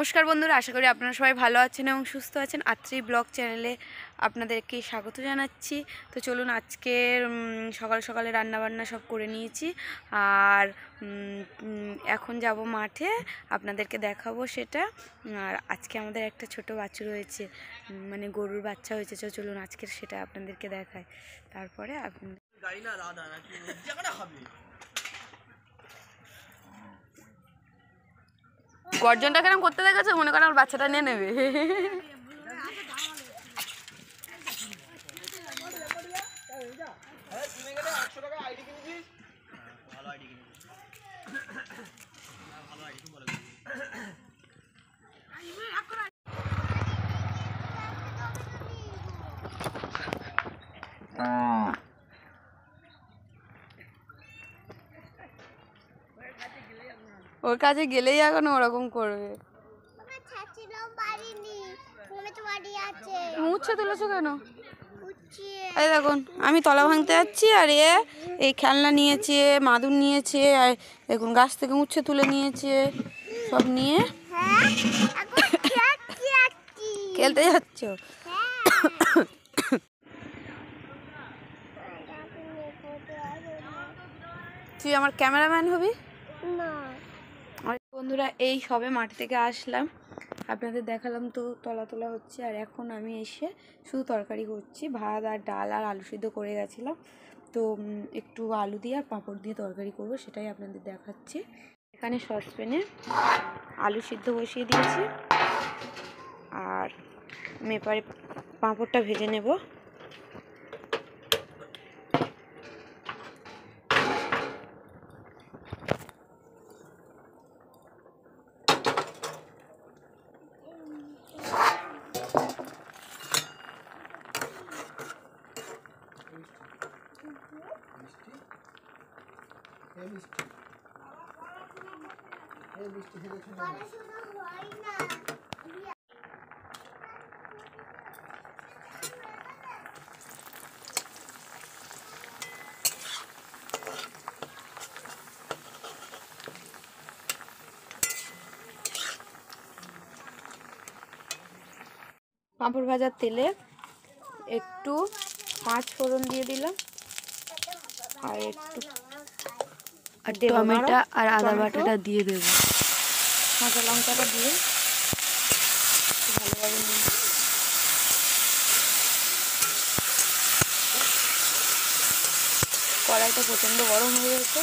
নমস্কার বন্ধুরা, আশা করি আপনারা সবাই ভালো আছেন এবং সুস্থ আছেন। আত্রি ব্লগ চ্যানেলে আপনাদেরকে স্বাগত জানাচ্ছি। তো চলুন, আজকের সকাল সকালে রান্নাবান্না সব করে নিয়েছি আর এখন যাব মাঠে, আপনাদেরকে দেখাবো সেটা। আর আজকে আমাদের একটা ছোট বাছুর হয়েছে, মানে গরুর বাচ্চা হয়েছে। চলুন আজকের সেটা আপনাদেরকে দেখায়, তারপরে আপনাদের গর্জনটা কেরম করতে দেখেছো, মনে করেন আমার বাচ্চাটা নিয়ে নেবে। ওর কাছে গেলেই এখন ওরকম করবে। মুছে তুলেছো কেন? এই দেখুন, আমি তলা ভাঙতে যাচ্ছি আর এই খেলনা নিয়েছে, মাদুর নিয়েছে, আর দেখুন গাছ থেকে উচ্ছে তুলে নিয়েছে, সব নিয়ে খেলতে যাচ্ছ। তুই আমার ক্যামেরাম্যান হবি না? বন্ধুরা, এই সবে মাঠ থেকে আসলাম, আপনাদের দেখালাম তো তলা তোলা হচ্ছে। আর এখন আমি এসে শুধু তরকারি করছি, ভাত আর ডাল আর আলু সিদ্ধ করে গেছিলাম। তো একটু আলু দিয়ে আর পাঁপড় দিয়ে তরকারি করব, সেটাই আপনাদের দেখাচ্ছি। এখানে সসপ্যানে আলু সিদ্ধ বসিয়ে দিয়েছি আর এবারে পাঁপড়টা ভেজে নেব। পাঁপড় ভাজার তেলে একটু 5 ফোড়ন দিয়ে দিলাম আর একটু টমেটো আর আদা বাটাটা দিয়ে দেবো। কাঁচা লঙ্কাটা দিয়ে ভালোভাবে কড়াইটা প্রচণ্ড গরম হয়ে গেছে।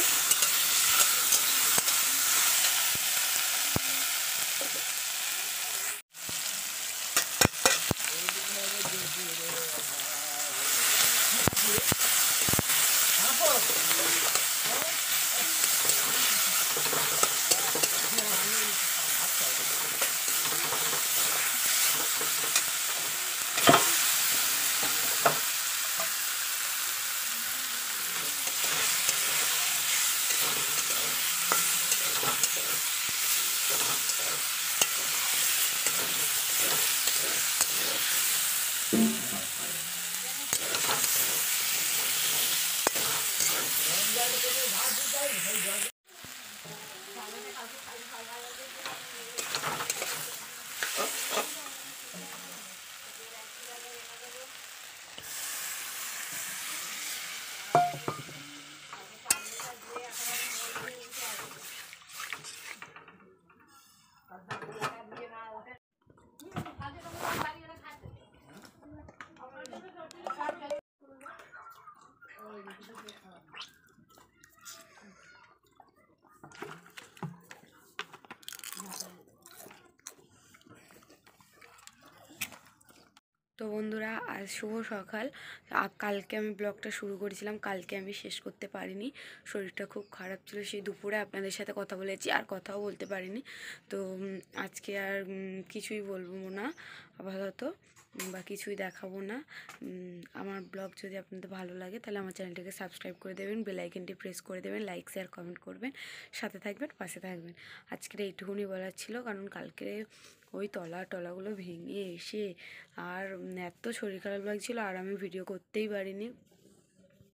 তো বন্ধুরা, আজ শুভ সকাল। কালকে আমি ব্লগটা শুরু করেছিলাম, কালকে আমি শেষ করতে পারিনি, শরীরটা খুব খারাপ ছিল। সেই দুপুরে আপনাদের সাথে কথা বলেছি আর কথাও বলতে পারিনি। তো আজকে আর কিছুই বলবো না আপাতত, বা কিছুই দেখাবো না। আমার ব্লগ যদি আপনাদের ভালো লাগে তাহলে আমার চ্যানেলটাকে সাবস্ক্রাইব করে দেবেন, বেল আইকনটি প্রেস করে দেবেন, লাইক শেয়ার কমেন্ট করবেন, সাথে থাকবেন, পাশে থাকবেন। আজকের এইটুকুনি বলার ছিল, কারণ কালকে ওই টলাগুলো ভেঙে এসে আর এত শরীর খারাপ লাগছিলো আর আমি ভিডিও করতেই পারিনি।